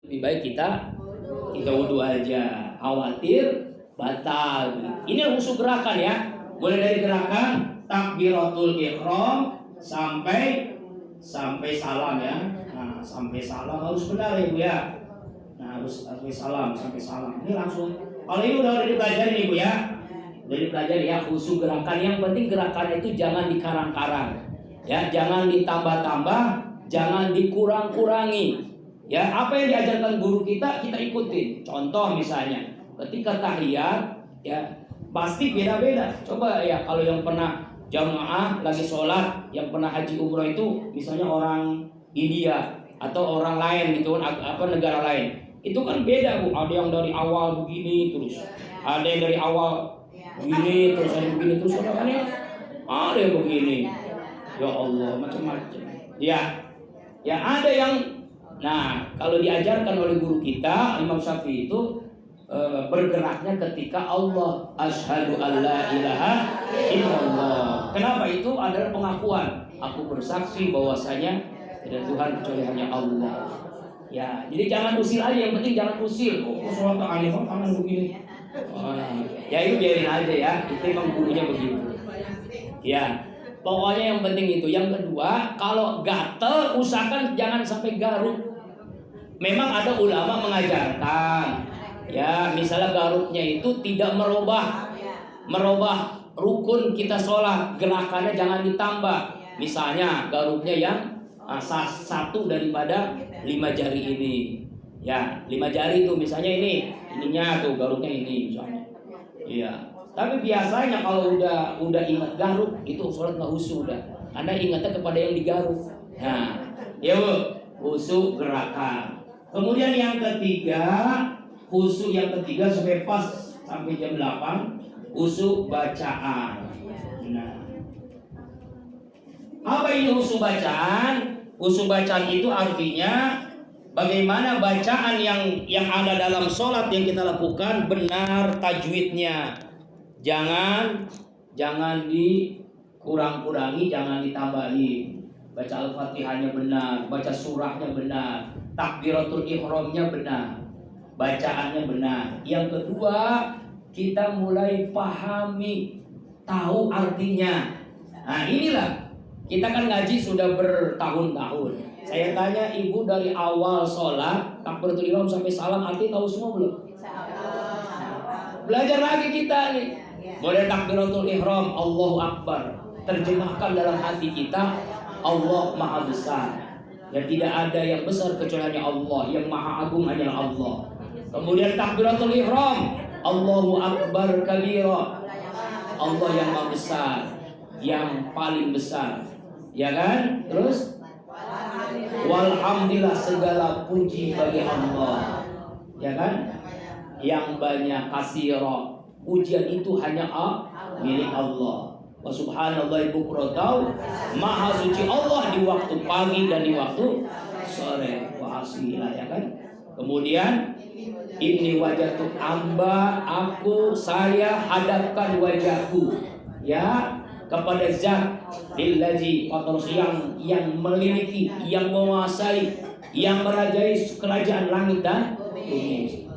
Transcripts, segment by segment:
Lebih baik kita wudu aja. Khawatir batal. Ini khusus gerakan ya. Mulai dari gerakan takbiratul ihram sampai salam ya. Nah, sampai salam harus benar ya Bu ya. Nah, harus sampai salam. Ini langsung. Kalau ini udah dipelajari nih Bu ya. Udah dipelajari ya, khusus gerakan. Yang penting gerakannya itu jangan dikarang-karang. Ya, jangan ditambah-tambah, jangan dikurang-kurangi. Ya, apa yang diajarkan guru kita ikutin. Contoh misalnya, ketika tahiyat ya pasti beda-beda. Coba ya kalau yang pernah jamaah lagi sholat, yang pernah haji umroh itu misalnya orang India atau orang lain gitu apa negara lain. Itu kan beda Bu, ada yang dari awal begini terus, ada yang dari awal begini terus, ada yang begini terus, ada yang begini. Ya Allah, macam-macam. Ya ada yang, nah kalau diajarkan oleh guru kita Imam Syafi'i itu bergeraknya ketika Allah asyhadu alla ilaha illallah. Kenapa? Itu adalah pengakuan. Aku bersaksi bahwasanya tidak Tuhan kecuali hanya Allah. Ya, jadi jangan usil aja, yang penting jangan usil. Sholat aneh tangan begini. Ya itu biarin aja ya, itu memang gurunya begitu. Ya, pokoknya yang penting itu. Yang kedua, kalau gatel usahakan jangan sampai garuk. Memang ada ulama mengajarkan ya, misalnya garuknya itu tidak merubah rukun kita sholat, gerakannya jangan ditambah. Misalnya garuknya yang satu daripada 5 jari ini. Ya, 5 jari itu misalnya ininya tuh garuknya ini misalnya. Iya. Tapi biasanya kalau udah ingat garuk itu sholat nggak khusyuk udah. Anda ingatnya kepada yang digaruk. Nah, ya Bu, khusyuk gerakan. Kemudian yang ketiga, khusyuk yang ketiga supaya pas sampai jam 8, khusyuk bacaan. Nah, apa ini khusyuk bacaan? Khusyuk bacaan itu artinya bagaimana bacaan yang ada dalam sholat yang kita lakukan benar tajwidnya. Jangan dikurang-kurangi, jangan ditambahin. Baca Al-Fatihahnya benar, baca surahnya benar, takbiratul ihramnya benar, bacaannya benar. Yang kedua, kita mulai pahami, tahu artinya. Nah inilah, kita kan ngaji sudah bertahun-tahun. Saya tanya ibu dari awal sholat takbiratul ihram sampai salam arti tahu semua belum? Belajar lagi kita nih. Mulai takbiratul ihram Allahu Akbar, terjemahkan dalam hati kita Allah Maha Besar. Ya tidak ada yang besar kecuali hanya Allah, yang Maha Agung hanyalah Allah. Kemudian takbiratul ihram Allahu Akbar kabira, Allah yang Maha Besar, yang paling besar. Ya kan? Terus walhamdulillah, segala puji bagi Allah. Ya kan? Yang banyak kasiro, pujian itu hanya milik Allah. Wa subhanallah bukratan, maha suci Allah di waktu pagi dan di waktu sore. Wa asila, ya kan? Kemudian ini wajahku amba, saya hadapkan wajahku ya kepada zat illazi yang memiliki, yang menguasai, yang merajai kerajaan langit dan bumi.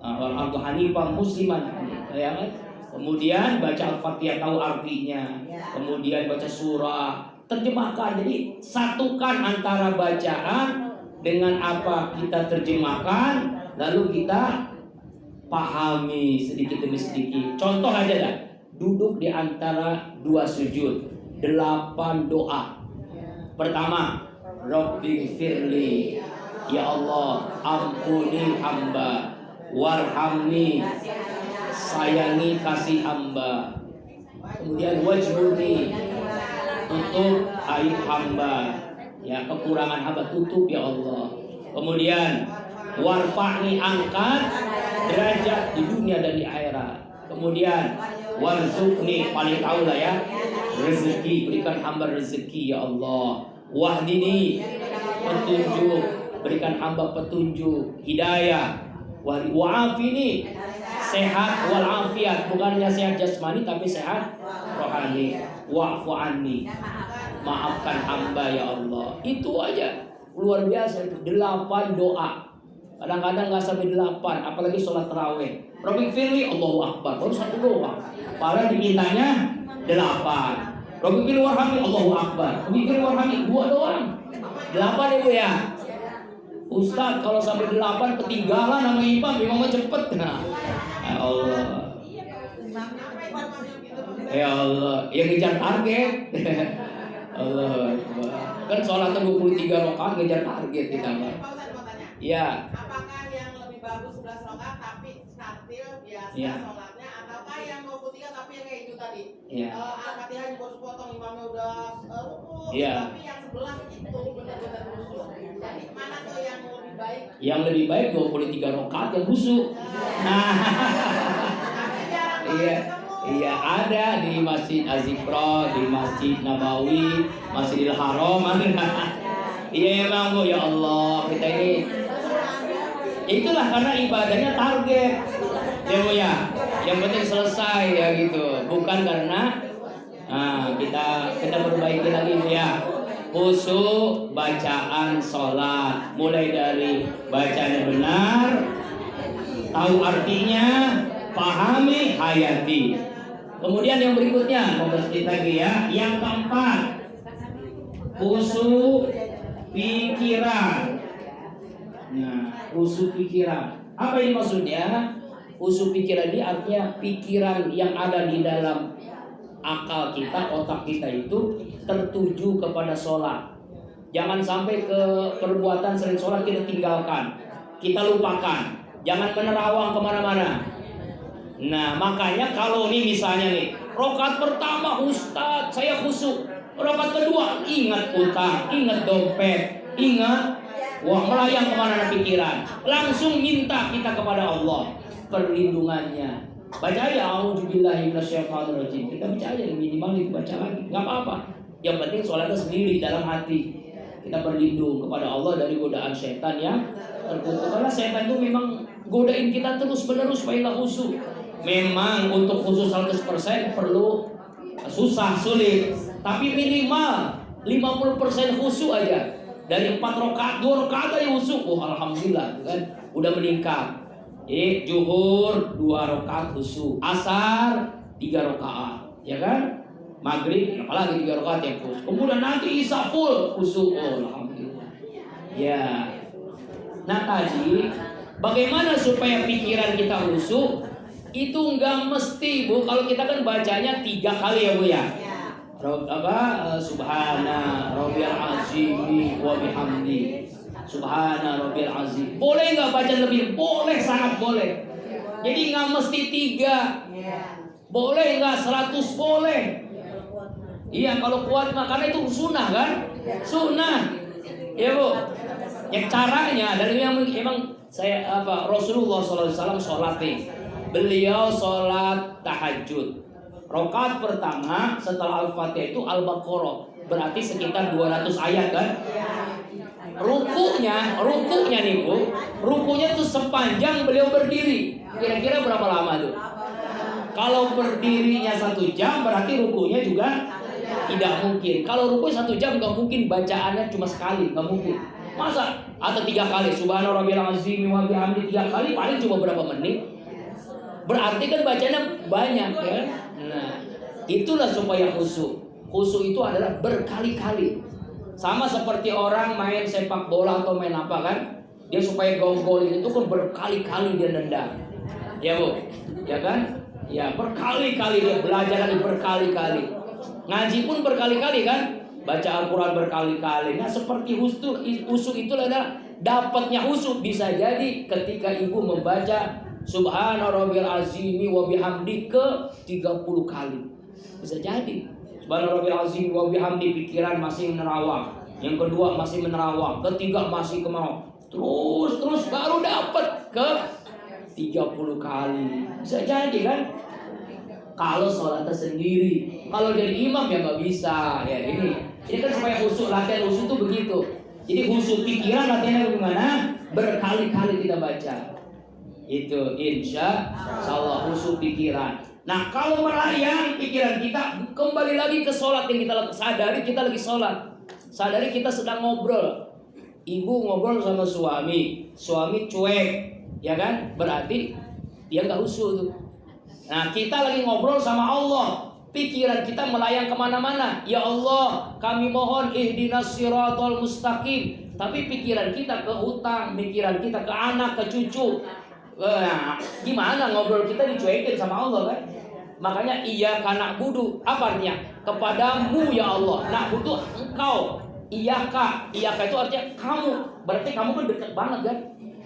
Wal hanifah musliman, ya kan? Kemudian baca Al-Fatihah tahu artinya, kemudian baca surah, terjemahkan. Jadi satukan antara bacaan dengan apa kita terjemahkan, lalu kita pahami sedikit demi sedikit. Contoh aja dah, duduk di antara 2 sujud, 8 doa. Pertama, Rabbighfirli, ya Allah ampuni hamba, warhamni, sayangi kasih hamba. Kemudian wajburni, tutup aib hamba, ya kekurangan hamba tutup ya Allah. Kemudian warfa'ni, angkat derajat di dunia dan di akhirat. Kemudian warzuqni, paling tahu lah ya, rezeki, berikan hamba rezeki ya Allah. Wahdini, petunjuk, berikan hamba petunjuk, hidayah. Wa'afini, sehat walafiat, bukannya sehat jasmani tapi sehat rohani. Wa'fu anni, maafkan hamba ya Allah. Itu aja luar biasa, itu 8 doa. Kadang-kadang nggak sampai 8, apalagi sholat tarawih. Robik Firly, Allahu Akbar, baru 1 doang. Padahal dimintanya 8. Robik Firly warhami, Allahu Akbar. Robik Firly warhami, 2 doang. 8 ibu ya. Ustaz kalau sampai 8 ketinggalan sama imamnya cepet. Nah, ya Allah. Ya Allah, yang ngejar target. Allah. Kan sholatnya 23 rakaat ngejar target kita, Pak. Ya. Apakah yang lebih bagus 11 rakaat tapi tartil biasa sholatnya, ataukah yang 23 tapi yang kayak itu tadi? Al-Fatihah juga sepotong, imamnya udah ruku, tapi yang 11 itu benar-benar khusyuk. Jadi mana tuh yang lebih baik? Yang lebih baik 23 rakaat yang khusyuk. Iya, ada di Masjid Az-Zikra, di Masjid Nabawi, Masjidil Haram. Iya emang Bu, ya Allah, kita ini itulah karena ibadahnya target. Ya Bu ya, yang penting selesai ya gitu. Bukan karena kita perbaiki lagi Bu ya. Khusyuk bacaan sholat, mulai dari bacanya benar, tahu artinya, pahami, hayati. Kemudian yang berikutnya, sedikit lagi ya. Yang keempat, khusyuk pikiran. Nah, khusyuk pikiran. Apa ini maksudnya? Khusyuk pikiran ini artinya pikiran yang ada di dalam akal kita, otak kita itu tertuju kepada sholat. Jangan sampai ke perbuatan selain sholat kita tinggalkan, kita lupakan. Jangan menerawang kemana-mana. Nah, makanya kalau nih misalnya nih, rakaat pertama Ustaz saya khusyuk, rakaat kedua ingat utang, ingat dompet, ingat wah melayang kemana pikiran, langsung minta kita kepada Allah perlindungannya. Baca aja a'udzubillahi minasyaitonirrajim. Kita baca aja, minimal itu baca lagi, nggak apa-apa. Yang penting sholatnya sendiri dalam hati. Kita berlindung kepada Allah dari godaan setan yang terkutuk. Karena setan itu memang godain kita terus-menerus supaya nggak khusyuk. Memang untuk khusyuk 100% perlu susah, sulit. Tapi minimal 50% khusyuk aja. Dari 4 rakaat, 2 rakaat aja khusyuk. Oh alhamdulillah kan, udah meningkat. Zuhur 2 rakaat khusyuk, asar 3 rakaat, ya kan? Maghrib apalagi 3 rakaat yang khusyuk. Kemudian nanti isya full khusyuk. Oh alhamdulillah. Ya. Nah tadi bagaimana supaya pikiran kita khusyuk? Itu enggak mesti Bu. Kalau kita kan bacanya 3 kali ya Bu ya. Subhana Rabbil Azim wa bihamdi. Subhana Rabbil Azim. Boleh nggak baca lebih? Boleh, sangat boleh. Jadi nggak mesti 3. Boleh nggak 100? Boleh. Iya kalau kuat mah, karena itu sunnah kan? Sunnah. Ya Bu. Yang caranya dari yang emang saya Rasulullah SAW sholat nih. Beliau sholat tahajud. Rakaat pertama setelah Al-Fatihah itu Al-Baqarah. Berarti sekitar 200 ayat kan? Rukunya nih Bu, rukunya tuh sepanjang beliau berdiri. Kira-kira berapa lama tuh? Kalau berdirinya 1 jam, berarti rukunya juga tidak mungkin. Kalau ruku 1 jam nggak mungkin, bacaannya cuma sekali, nggak mungkin. Masa? Atau 3 kali, Subhana Rabbil Azim wa bihamdi 3 kali, paling cuma berapa menit? Berarti kan bacanya banyak ya. Nah, itulah supaya khusyuk. Khusyuk itu adalah berkali-kali. Sama seperti orang main sepak bola atau main apa kan? Dia supaya golin itu kan berkali-kali dia nendang. Ya Bu, ya kan? Ya berkali-kali dia belajar lagi berkali-kali. Ngaji pun berkali-kali kan? Baca Al-Quran berkali-kali. Nah seperti khusyuk itu adalah dapatnya khusyuk bisa jadi ketika ibu membaca Subhana Rabbil Azim wa bihamdi ke 30 kali. Bisa jadi Subhana Rabbil Azim wa bihamdi pikiran masih menerawang, yang kedua masih menerawang, ketiga masih kemau. Terus baru dapat ke 30 kali. Bisa jadi kan? Kalau sholatnya sendiri, kalau jadi imam ya nggak bisa. Ya ini kan supaya khusyuk, latihan khusyuk itu begitu. Jadi khusyuk pikiran latihannya bagaimana? Berkali-kali kita baca. Itu insya Allah khusyuk pikiran. Nah kalau melayang pikiran kita, kembali lagi ke sholat yang kita sadari kita lagi sholat. Sadari kita sedang ngobrol. Ibu ngobrol sama suami, suami cuek, ya kan? Berarti dia nggak khusyuk tuh. Nah, kita lagi ngobrol sama Allah, pikiran kita melayang kemana-mana. Ya Allah, kami mohon ihdinas siratal mustaqim. Tapi pikiran kita ke hutang, pikiran kita ke anak, ke cucu. Nah, gimana ngobrol kita dicuekin sama Allah kan? Makanya iyyaka na'budu, apa artinya? Kepadamu ya Allah. Na'budu engkau. Iyyaka itu artinya kamu. Berarti kamu kan dekat banget kan?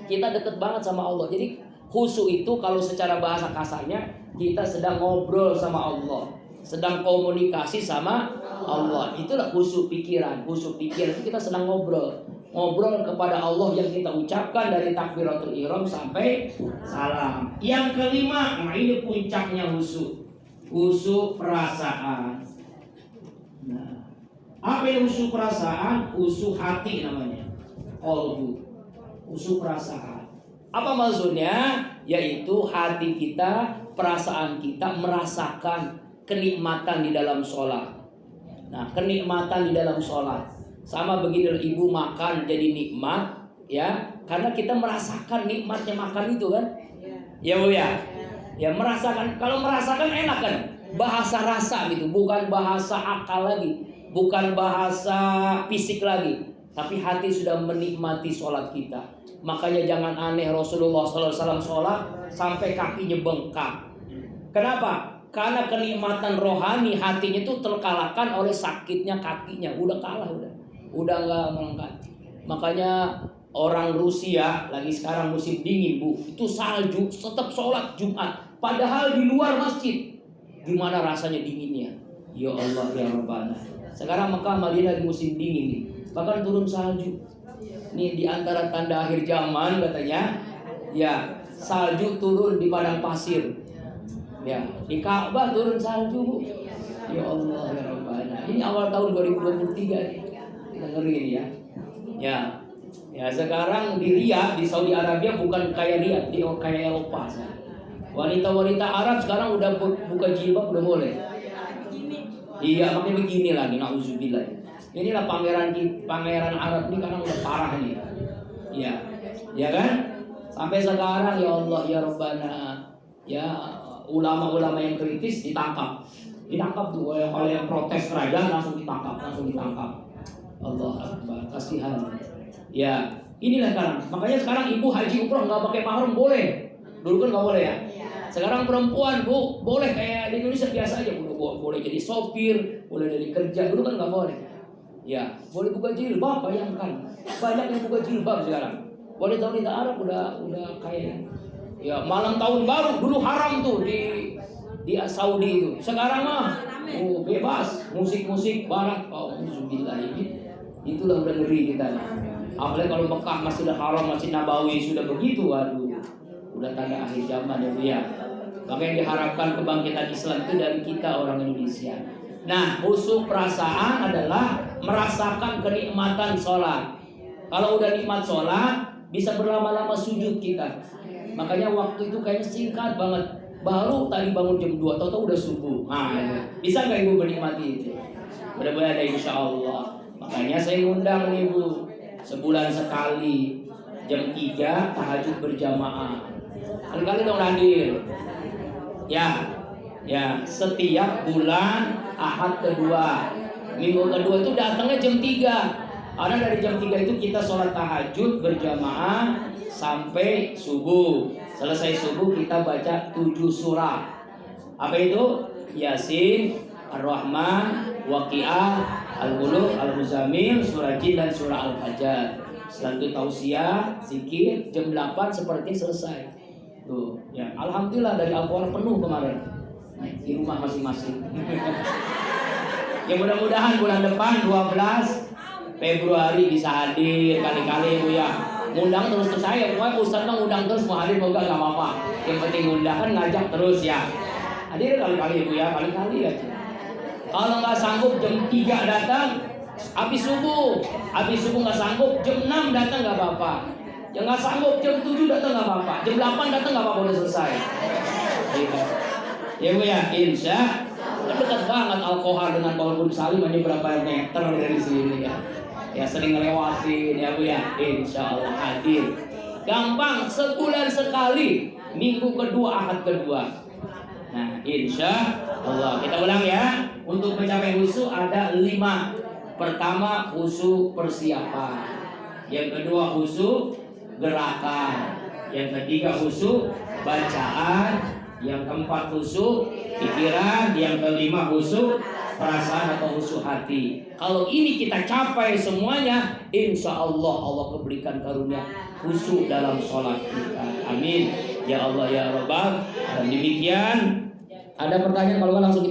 Kita dekat banget sama Allah. Jadi khusyuk itu kalau secara bahasa kasarnya kita sedang ngobrol sama Allah, sedang komunikasi sama Allah. Itulah khusyuk pikiran. Khusyuk pikiran itu kita sedang ngobrol kepada Allah yang kita ucapkan dari takbiratul ihram sampai salam. Yang kelima, nah ini puncaknya khusyuk perasaan. Nah, apa yang khusyuk perasaan? Khusyuk hati namanya. Khusyuk perasaan. Apa maksudnya? Yaitu hati kita, perasaan kita merasakan kenikmatan di dalam sholat. Nah, kenikmatan di dalam sholat sama begini, ibu makan jadi nikmat, ya, karena kita merasakan nikmatnya makan itu kan, ya Bu ya, ya merasakan. Kalau merasakan enak kan, bahasa rasa gitu, bukan bahasa akal lagi, bukan bahasa fisik lagi, tapi hati sudah menikmati sholat kita. Makanya jangan aneh Rasulullah SAW sholat sampai kakinya bengkak. Kenapa? Karena kenikmatan rohani hatinya itu terkalahkan oleh sakitnya kakinya. Udah kalah, udah nggak melangkah. Makanya orang Rusia lagi sekarang musim dingin Bu, itu salju tetap sholat Jumat, padahal di luar masjid. Gimana rasanya dinginnya? Ya Allah ya Rabbana. Sekarang Mekah Madinah di musim dingin nih, bahkan turun salju. Nih di antara tanda akhir zaman katanya, ya salju turun di padang pasir. Ya, di Ka'bah turun salju Bu. Ya Allah ya Rabbana. Ini awal tahun 2023 nih. Kita ngeri ini ya. Ya sekarang di Riyadh di Saudi Arabia bukan kayak Riyadh, di kayak Eropa. Wanita-wanita Arab sekarang udah buka jilbab udah boleh. Iya, pakai begini lagi, nauzubillah. Inilah pangeran Arab ini karena udah parah nih. Iya. Ya kan? Sampai sekarang ya Allah ya Rabbana. Ya ulama-ulama yang kritis ditangkap tuh oleh yang protes kerajaan, langsung ditangkap. Allah Akbar, kasihan. Ya, inilah sekarang. Makanya sekarang ibu haji umroh nggak pakai mahram boleh. Dulu kan nggak boleh ya. Sekarang perempuan Bu boleh kayak di Indonesia biasa aja, boleh jadi sopir, boleh jadi kerja. Dulu kan nggak boleh. Ya, boleh buka jilbab, bayangkan. Banyak yang buka jilbab sekarang. Boleh tahu di Arab udah kayak ya malam tahun baru dulu haram tuh di Saudi itu. Sekarang mah bebas, musik barat. Alhamdulillah ini. Itulah udah ngeri kita. Apalagi kalau Mekah masih udah haram, masih Nabawi sudah begitu, waduh. Udah tanda akhir zaman ya Bu ya. Makanya diharapkan kebangkitan Islam itu dari kita orang Indonesia. Nah, khusyuk perasaan adalah merasakan kenikmatan sholat. Kalau udah nikmat sholat, bisa berlama-lama sujud kita. Makanya waktu itu kayaknya singkat banget. Baru tadi bangun jam 2, tahu-tahu udah subuh. Nah, bisa nggak Ibu menikmati itu? Mudah-mudahan ada insya Allah. Makanya saya ngundang nih Bu, sebulan sekali jam 3 tahajud berjamaah. Kali-kali dong hadir. Ya, setiap bulan Ahad kedua, Minggu kedua itu datangnya jam 3. Karena dari jam 3 itu kita sholat tahajud berjamaah sampai subuh. Selesai subuh kita baca 7 surah. Apa itu? Yasin, Ar-Rahman, Waqiah, Al-Mulk, Al-Muzammil, Surah Jin dan Surah Al-Fajr. Setelah itu tausiah, zikir, jam 8 seperti selesai. Tuh, ya. Alhamdulillah dari Al-Quran penuh kemarin. Di rumah masing-masing. Ya mudah-mudahan bulan depan 12 Februari bisa hadir kali-kali Bu ya. Ngundang terus saya, pokoknya Ustaz mah ngundang terus, mau hadir mau enggak apa-apa. Yang penting ngundang kan, ngajak terus ya. Hadir kali-kali Bu ya, kali-kali aja. Kalau nggak sanggup jam 3 datang, habis subuh nggak sanggup jam 6 datang nggak apa-apa. Yang nggak sanggup jam 7 datang nggak apa-apa, jam 8 datang nggak apa-apa, udah selesai. Ya Bu ya, insya dekat banget Al-Kohar dengan Pohon Salim hanya berapa meter dari sini ya. Ya sering ngelewatin ya Bu ya, insya Allah hadir. Gampang, sebulan sekali. Minggu kedua, Ahad kedua. Nah, insya Allah. Kita ulang ya. Untuk mencapai khusyuk ada 5. Pertama, khusyuk persiapan. Yang kedua, khusyuk gerakan. Yang ketiga, khusyuk bacaan. Yang keempat, khusyuk pikiran. Yang kelima, khusyuk perasaan atau khusyuk hati. Kalau ini kita capai semuanya, insya Allah Allah berikan karunia khusyuk dalam sholat kita. Amin. Ya Allah ya Rabbal. Dan demikian. Ada pertanyaan, kalau nggak langsung